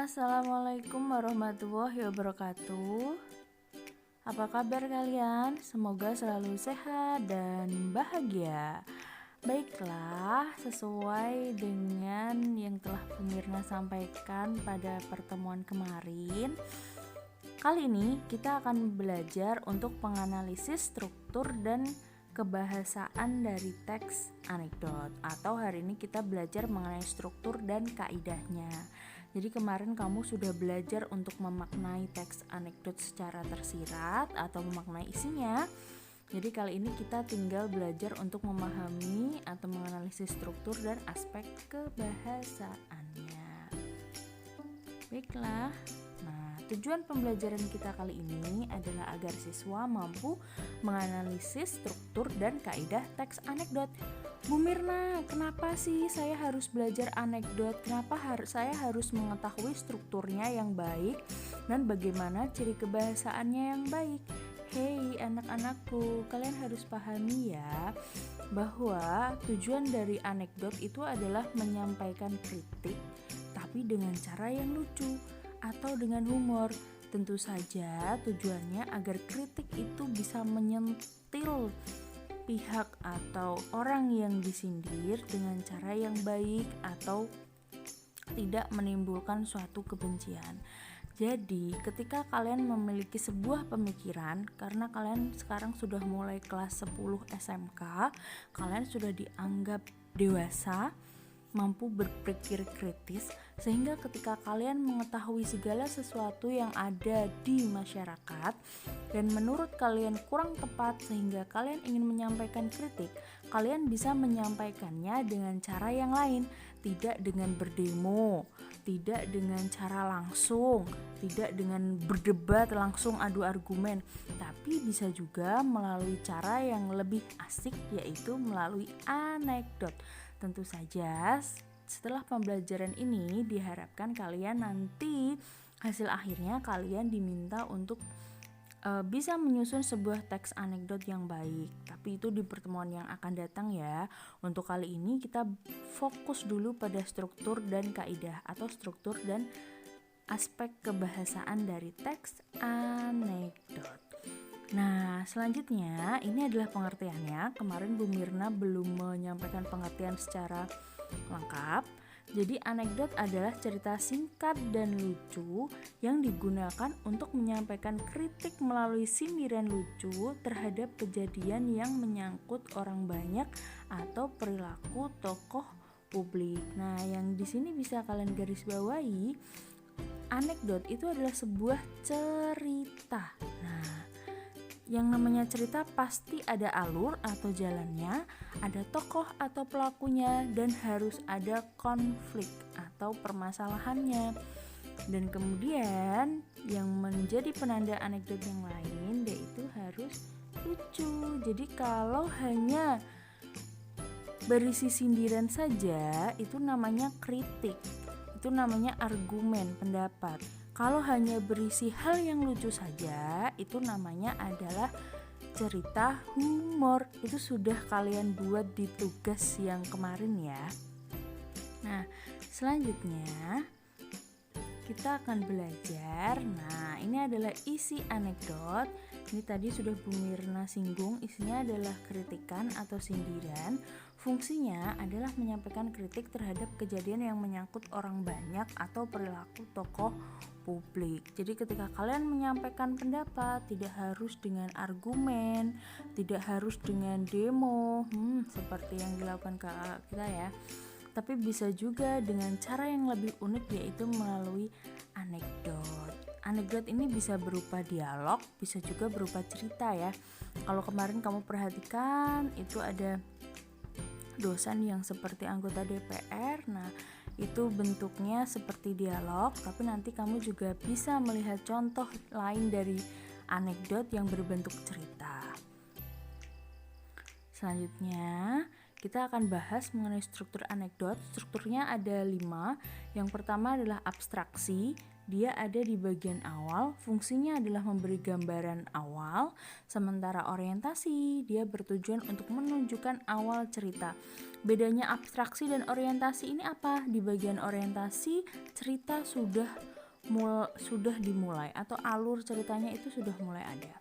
Assalamualaikum warahmatullahi wabarakatuh. Apa kabar kalian? Semoga selalu sehat dan bahagia. Baiklah, sesuai dengan yang telah Bu Mirna sampaikan pada pertemuan kemarin, kali ini kita akan belajar untuk menganalisis struktur dan kebahasaan dari teks anekdot, atau hari ini kita belajar mengenai struktur dan kaidahnya. Jadi kemarin kamu sudah belajar untuk memaknai teks anekdot secara tersirat atau memaknai isinya. Jadi kali ini kita tinggal belajar untuk memahami atau menganalisis struktur dan aspek kebahasaannya. Baiklah. Nah, tujuan pembelajaran kita kali ini adalah agar siswa mampu menganalisis struktur dan kaidah teks anekdot. Bu Mirna, kenapa sih saya harus belajar anekdot? Kenapa saya harus mengetahui strukturnya yang baik dan bagaimana ciri kebahasaannya yang baik? Hei anak-anakku, kalian harus pahami ya bahwa tujuan dari anekdot itu adalah menyampaikan kritik tapi dengan cara yang lucu atau dengan humor. Tentu saja tujuannya agar kritik itu bisa menyentil pihak atau orang yang disindir dengan cara yang baik atau tidak menimbulkan suatu kebencian. Jadi ketika kalian memiliki sebuah pemikiran, karena kalian sekarang sudah mulai kelas 10 SMK, kalian sudah dianggap dewasa, mampu berpikir kritis, sehingga ketika kalian mengetahui segala sesuatu yang ada di masyarakat dan menurut kalian kurang tepat sehingga kalian ingin menyampaikan kritik, kalian bisa menyampaikannya dengan cara yang lain, tidak dengan berdemo, tidak dengan cara langsung, tidak dengan berdebat langsung adu argumen, tapi bisa juga melalui cara yang lebih asik, yaitu melalui anekdot. Tentu saja setelah pembelajaran ini diharapkan kalian nanti hasil akhirnya kalian diminta untuk bisa menyusun sebuah teks anekdot yang baik. Tapi itu di pertemuan yang akan datang ya. Untuk kali ini kita fokus dulu pada struktur dan kaidah atau struktur dan aspek kebahasaan dari teks anekdot. Nah, selanjutnya ini adalah pengertiannya. Kemarin Bu Mirna belum menyampaikan pengertian secara lengkap. Jadi anekdot adalah cerita singkat dan lucu yang digunakan untuk menyampaikan kritik melalui sindiran lucu terhadap kejadian yang menyangkut orang banyak atau perilaku tokoh publik. Nah, yang di sini bisa kalian garis bawahi, anekdot itu adalah sebuah cerita. Nah, yang namanya cerita pasti ada alur atau jalannya, ada tokoh atau pelakunya, dan harus ada konflik atau permasalahannya. Dan kemudian yang menjadi penanda anekdot yang lain yaitu harus lucu. Jadi kalau hanya berisi sindiran saja itu namanya kritik, itu namanya argumen, pendapat. Kalau hanya berisi hal yang lucu saja, itu namanya adalah cerita humor. Itu sudah kalian buat di tugas yang kemarin ya. Nah, selanjutnya kita akan belajar. Nah, ini adalah isi anekdot. Ini tadi sudah Bu Mirna singgung, isinya adalah kritikan atau sindiran. Fungsinya adalah menyampaikan kritik terhadap kejadian yang menyangkut orang banyak atau perilaku tokoh publik. Jadi ketika kalian menyampaikan pendapat, tidak harus dengan argumen, tidak harus dengan demo, seperti yang dilakukan kita ya. Tapi bisa juga dengan cara yang lebih unik, yaitu melalui anekdot. Anekdot ini bisa berupa dialog, bisa juga berupa cerita ya. Kalau kemarin kamu perhatikan, itu ada dosen yang seperti anggota DPR. Nah, itu bentuknya seperti dialog, tapi nanti kamu juga bisa melihat contoh lain dari anekdot yang berbentuk cerita. Selanjutnya, Kita akan bahas mengenai struktur anekdot. Strukturnya ada 5. Yang pertama adalah abstraksi. Dia ada di bagian awal. Fungsinya adalah memberi gambaran awal. Sementara orientasi, dia bertujuan untuk menunjukkan awal cerita. Bedanya abstraksi dan orientasi ini apa? Di bagian orientasi, cerita sudah dimulai atau alur ceritanya itu sudah mulai ada.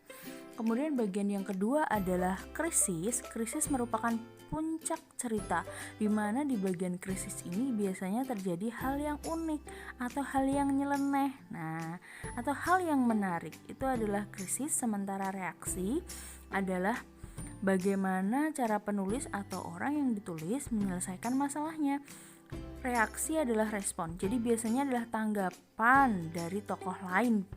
Kemudian bagian yang kedua adalah krisis. Krisis merupakan puncak cerita, di mana di bagian krisis ini biasanya terjadi hal yang unik atau hal yang nyeleneh. Nah, atau hal yang menarik itu adalah krisis. Sementara reaksi adalah bagaimana cara penulis atau orang yang ditulis menyelesaikan masalahnya. Reaksi adalah respon. Jadi biasanya adalah tanggapan dari tokoh lain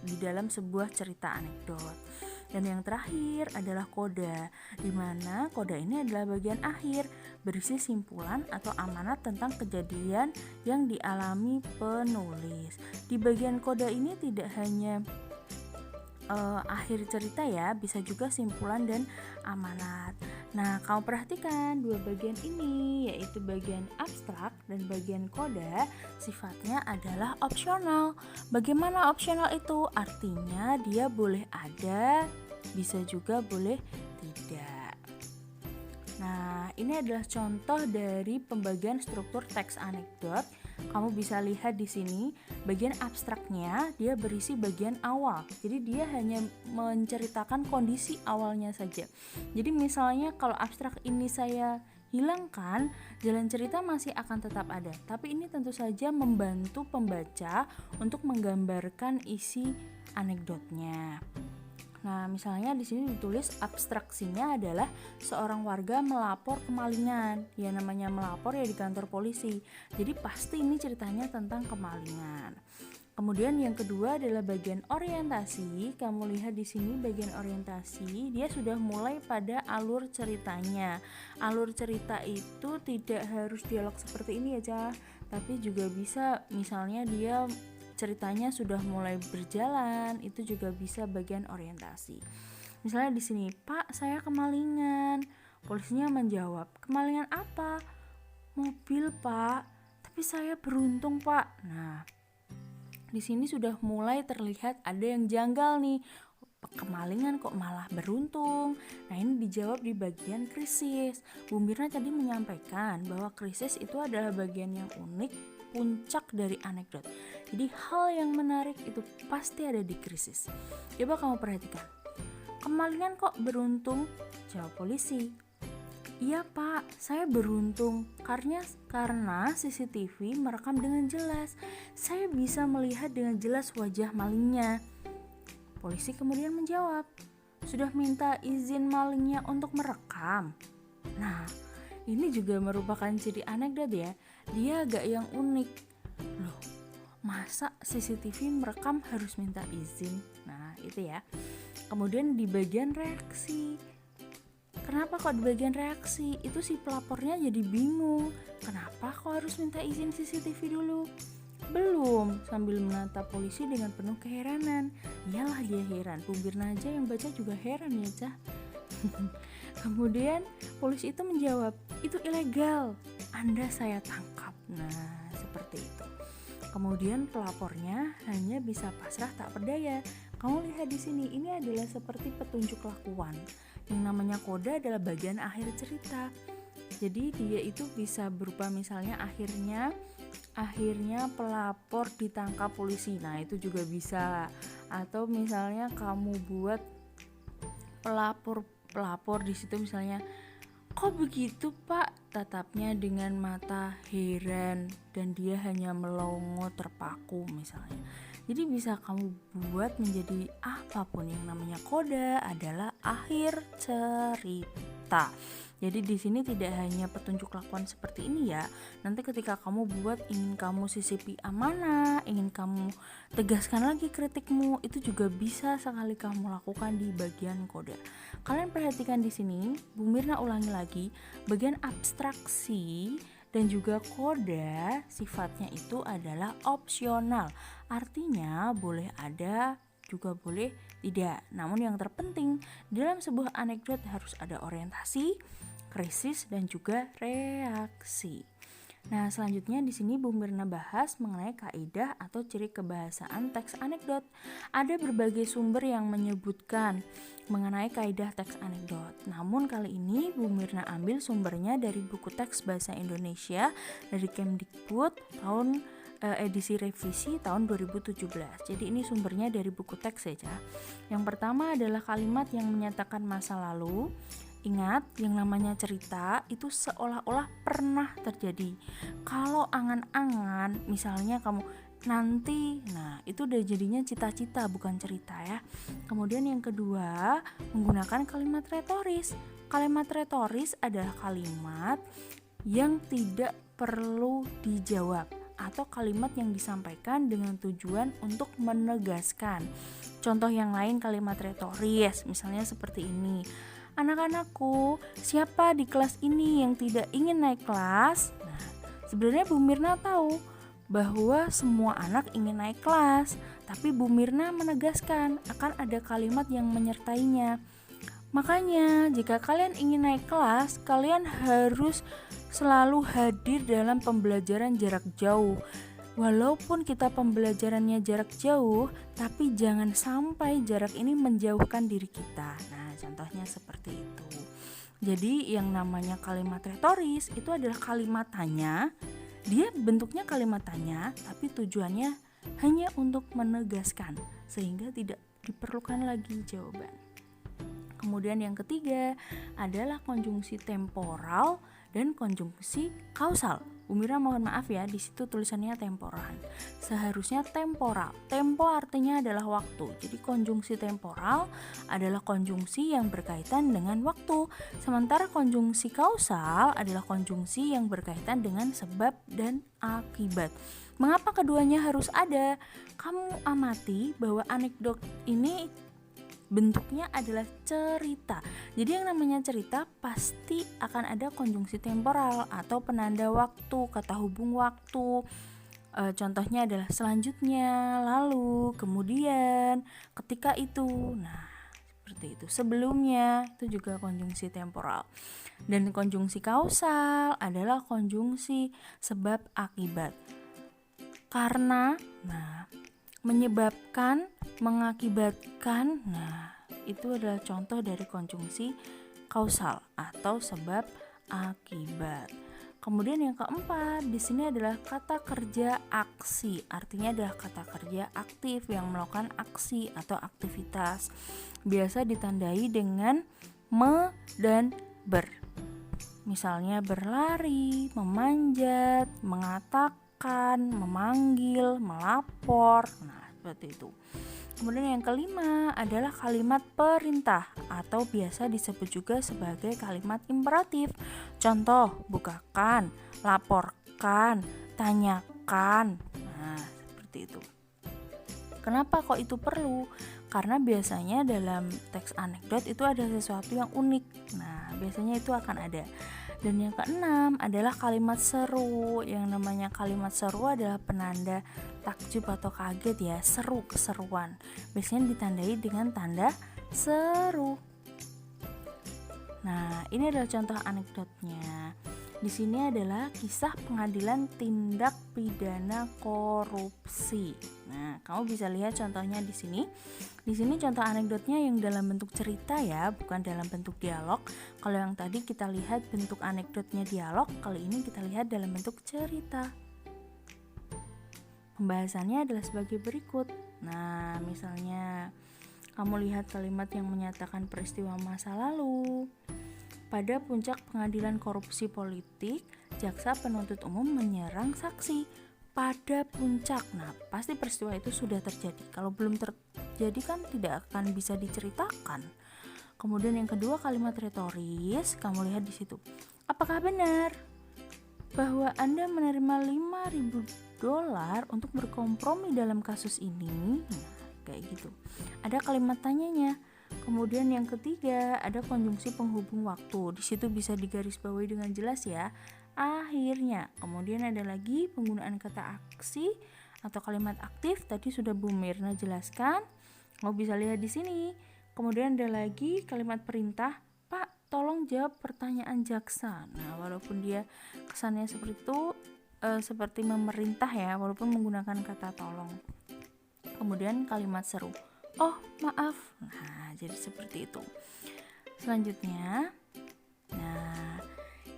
di dalam sebuah cerita anekdot. Dan yang terakhir adalah koda, di mana koda ini adalah bagian akhir, berisi simpulan atau amanat tentang kejadian yang dialami penulis. Di bagian koda ini tidak hanya akhir cerita ya, bisa juga simpulan dan amanat. Nah, kamu perhatikan dua bagian ini, yaitu bagian abstrak dan bagian koda, sifatnya adalah opsional. Bagaimana opsional itu? Artinya dia boleh ada, bisa juga boleh tidak. Nah, ini adalah contoh dari pembagian struktur teks anekdot. Kamu bisa lihat di sini, bagian abstraknya dia berisi bagian awal. Jadi dia hanya menceritakan kondisi awalnya saja. Jadi misalnya kalau abstrak ini saya hilangkan, jalan cerita masih akan tetap ada. Tapi ini tentu saja membantu pembaca untuk menggambarkan isi anekdotnya. Nah, misalnya di sini ditulis abstraksinya adalah seorang warga melapor kemalingan. Ya, namanya melapor ya di kantor polisi. Jadi pasti ini ceritanya tentang kemalingan. Kemudian yang kedua adalah bagian orientasi. Kamu lihat di sini bagian orientasi, dia sudah mulai pada alur ceritanya. Alur cerita itu tidak harus dialog seperti ini ya, Cah. Tapi juga bisa misalnya dia ceritanya sudah mulai berjalan, itu juga bisa bagian orientasi. Misalnya di sini, "Pak, saya kemalingan." Polisinya menjawab, "Kemalingan apa?" "Mobil, Pak. Tapi saya beruntung, Pak." Nah, di sini sudah mulai terlihat ada yang janggal nih. Kemalingan kok malah beruntung. Nah, ini dijawab di bagian krisis. Bu Mirna tadi menyampaikan bahwa krisis itu adalah bagian yang unik, puncak dari anekdot. Jadi hal yang menarik itu pasti ada di krisis. Coba kamu perhatikan. "Kemalingan kok beruntung?" Jawab polisi. "Iya, Pak, saya beruntung karena CCTV merekam dengan jelas. Saya bisa melihat dengan jelas wajah malingnya." Polisi kemudian menjawab, "Sudah minta izin malingnya untuk merekam?" Nah, ini juga merupakan ciri anekdot ya. Dia agak yang unik. Loh, masa CCTV merekam harus minta izin? Nah, itu ya. Kemudian di bagian reaksi. Kenapa kok di bagian reaksi? Itu si pelapornya jadi bingung. Kenapa kok harus minta izin CCTV dulu? Belum, sambil menatap polisi dengan penuh keheranan. Iyalah dia heran, Bu Mirna aja yang baca juga heran ya, Cah. Kemudian polisi itu menjawab, "Itu ilegal, Anda saya tangkap." Nah, seperti itu. Kemudian pelapornya hanya bisa pasrah tak berdaya. Kamu lihat di sini, ini adalah seperti petunjuk lakuan. Yang namanya koda adalah bagian akhir cerita. Jadi dia itu bisa berupa misalnya akhirnya pelapor ditangkap polisi. Nah, itu juga bisa. Atau misalnya kamu buat pelapor di situ misalnya, "Kok begitu, Pak?" Tatapnya dengan mata heran dan dia hanya melongo terpaku misalnya. Jadi bisa kamu buat menjadi apapun. Yang namanya koda adalah akhir cerita. Jadi di sini tidak hanya petunjuk lakuan seperti ini ya. Nanti ketika kamu buat, ingin kamu sisipi amanah, ingin kamu tegaskan lagi kritikmu, itu juga bisa sekali kamu lakukan di bagian koda. Kalian perhatikan di sini, Bu Mirna ulangi lagi, bagian abstraksi dan juga koda sifatnya itu adalah opsional. Artinya boleh ada, juga boleh tidak. Namun yang terpenting dalam sebuah anekdot harus ada orientasi, krisis, dan juga reaksi. Nah, selanjutnya di sini Bu Mirna bahas mengenai kaidah atau ciri kebahasaan teks anekdot. Ada berbagai sumber yang menyebutkan mengenai kaidah teks anekdot. Namun kali ini Bu Mirna ambil sumbernya dari buku teks bahasa Indonesia dari Kemdikbud tahun edisi revisi tahun 2017. Jadi ini sumbernya dari buku teks saja. Yang pertama adalah kalimat yang menyatakan masa lalu. Ingat, yang namanya cerita itu seolah-olah pernah terjadi. Kalau angan-angan, misalnya kamu nanti, nah itu udah jadinya cita-cita bukan cerita ya. Kemudian yang kedua, menggunakan kalimat retoris. Kalimat retoris adalah kalimat yang tidak perlu dijawab atau kalimat yang disampaikan dengan tujuan untuk menegaskan. Contoh yang lain kalimat retoris, misalnya seperti ini. Anak-anakku, siapa di kelas ini yang tidak ingin naik kelas? Nah, sebenarnya Bu Mirna tahu bahwa semua anak ingin naik kelas, tapi Bu Mirna menegaskan akan ada kalimat yang menyertainya. Makanya, jika kalian ingin naik kelas, kalian harus selalu hadir dalam pembelajaran jarak jauh. Walaupun kita pembelajarannya jarak jauh, tapi jangan sampai jarak ini menjauhkan diri kita. Nah, contohnya seperti itu. Jadi yang namanya kalimat retoris itu adalah kalimat tanya. Dia bentuknya kalimat tanya, tapi tujuannya hanya untuk menegaskan, sehingga tidak diperlukan lagi jawaban. Kemudian yang ketiga adalah konjungsi temporal dan konjungsi kausal. Bu Mirna mohon maaf ya, di situ tulisannya temporan. Seharusnya temporal. Tempo artinya adalah waktu. Jadi konjungsi temporal adalah konjungsi yang berkaitan dengan waktu. Sementara konjungsi kausal adalah konjungsi yang berkaitan dengan sebab dan akibat. Mengapa keduanya harus ada? Kamu amati bahwa anekdot ini bentuknya adalah cerita. Jadi yang namanya cerita pasti akan ada konjungsi temporal atau penanda waktu, kata hubung waktu. Contohnya adalah selanjutnya, lalu, kemudian, ketika itu. Nah, seperti itu. Sebelumnya itu juga konjungsi temporal. Dan konjungsi kausal adalah konjungsi sebab akibat. Karena, menyebabkan, mengakibatkan, itu adalah contoh dari konjungsi kausal atau sebab akibat. Kemudian yang keempat, di sini adalah kata kerja aksi. Artinya adalah kata kerja aktif yang melakukan aksi atau aktivitas. Biasa ditandai dengan me dan ber. Misalnya berlari, memanjat, mengatakan, memanggil, melapor. Nah, seperti itu. Kemudian yang kelima adalah kalimat perintah atau biasa disebut juga sebagai kalimat imperatif. Contoh, bukakan, laporkan, tanyakan. Nah, seperti itu. Kenapa kok itu perlu? Karena biasanya dalam teks anekdot itu ada sesuatu yang unik. Nah, biasanya itu akan ada. Dan yang keenam adalah kalimat seru. Yang namanya kalimat seru adalah penanda takjub atau kaget ya, seru, keseruan. Biasanya ditandai dengan tanda seru. Nah, ini adalah contoh anekdotnya. Di sini adalah kisah pengadilan tindak pidana korupsi. Nah, kamu bisa lihat contohnya di sini. Di sini contoh anekdotnya yang dalam bentuk cerita ya, bukan dalam bentuk dialog. Kalau yang tadi kita lihat bentuk anekdotnya dialog, kali ini kita lihat dalam bentuk cerita. Pembahasannya adalah sebagai berikut. Nah, misalnya kamu lihat kalimat yang menyatakan peristiwa masa lalu. Pada puncak pengadilan korupsi politik, jaksa penuntut umum menyerang saksi. Pada puncak, nah pasti peristiwa itu sudah terjadi. Kalau belum terjadi kan tidak akan bisa diceritakan. Kemudian yang kedua kalimat retoris, kamu lihat di situ. Apakah benar bahwa Anda menerima $5.000 untuk berkompromi dalam kasus ini? Nah, kayak gitu. Ada kalimat tanyanya. Kemudian yang ketiga ada konjungsi penghubung waktu. Di situ bisa digarisbawahi dengan jelas ya. Akhirnya. Kemudian ada lagi penggunaan kata aksi atau kalimat aktif. Tadi sudah Bu Mirna jelaskan. Mau bisa lihat di sini. Kemudian ada lagi kalimat perintah. Pak, tolong jawab pertanyaan jaksa. Nah, walaupun dia kesannya seperti itu, seperti memerintah ya, walaupun menggunakan kata tolong. Kemudian kalimat seru, oh maaf. Nah, jadi seperti itu. Selanjutnya, nah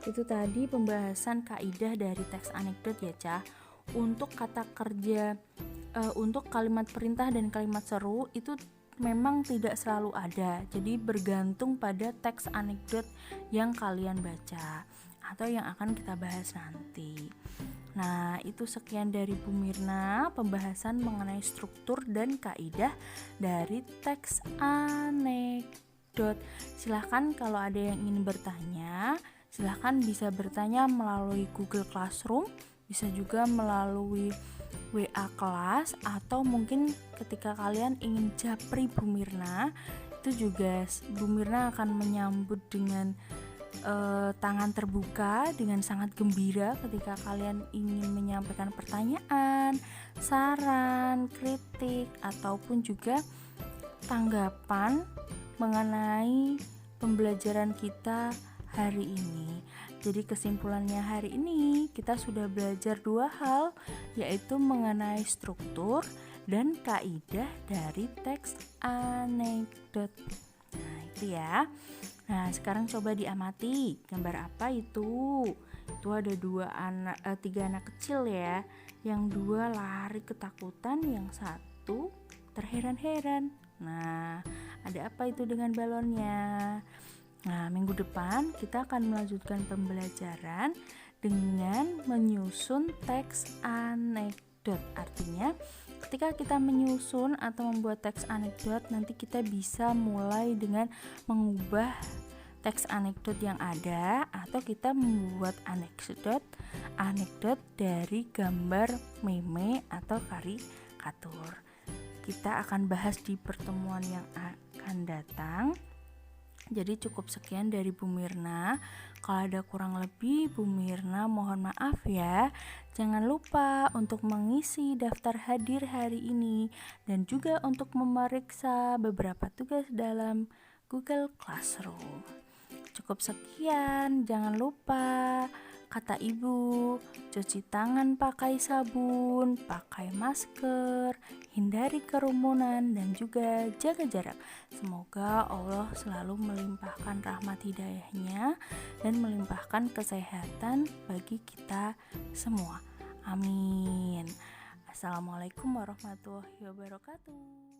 itu tadi pembahasan kaidah dari teks anekdot ya, Cah. Untuk kata kerja, untuk kalimat perintah dan kalimat seru itu memang tidak selalu ada. Jadi bergantung pada teks anekdot yang kalian baca atau yang akan kita bahas nanti. Nah, itu sekian dari Bu Mirna, pembahasan mengenai struktur dan kaidah dari teks anekdot. Silahkan kalau ada yang ingin bertanya, silahkan bisa bertanya melalui Google Classroom, bisa juga melalui WA kelas, atau mungkin ketika kalian ingin japri Bu Mirna, itu juga Bu Mirna akan menyambut dengan tangan terbuka, dengan sangat gembira ketika kalian ingin menyampaikan pertanyaan, saran, kritik, ataupun juga tanggapan mengenai pembelajaran kita hari ini. Jadi kesimpulannya hari ini kita sudah belajar 2 hal, yaitu mengenai struktur dan kaidah dari teks anekdot. Nah, itu ya. Nah, sekarang coba diamati, gambar apa itu? Itu ada 3 anak kecil ya. Yang 2 lari ketakutan, yang 1 terheran-heran. Nah, ada apa itu dengan balonnya? Nah, minggu depan kita akan melanjutkan pembelajaran dengan menyusun teks anekdot. Artinya, ketika kita menyusun atau membuat teks anekdot, nanti kita bisa mulai dengan mengubah teks anekdot yang ada, atau kita membuat anekdot dari gambar meme atau karikatur. Kita akan bahas di pertemuan yang akan datang. Jadi cukup sekian dari Bu Mirna. Kalau ada kurang lebih, Bu Mirna mohon maaf ya. Jangan lupa untuk mengisi daftar hadir hari ini dan juga untuk memeriksa beberapa tugas dalam Google Classroom. Cukup sekian, jangan lupa kata ibu, cuci tangan pakai sabun, pakai masker, hindari kerumunan, dan juga jaga jarak. Semoga Allah selalu melimpahkan rahmat hidayahnya dan melimpahkan kesehatan bagi kita semua. Amin. Assalamualaikum warahmatullahi wabarakatuh.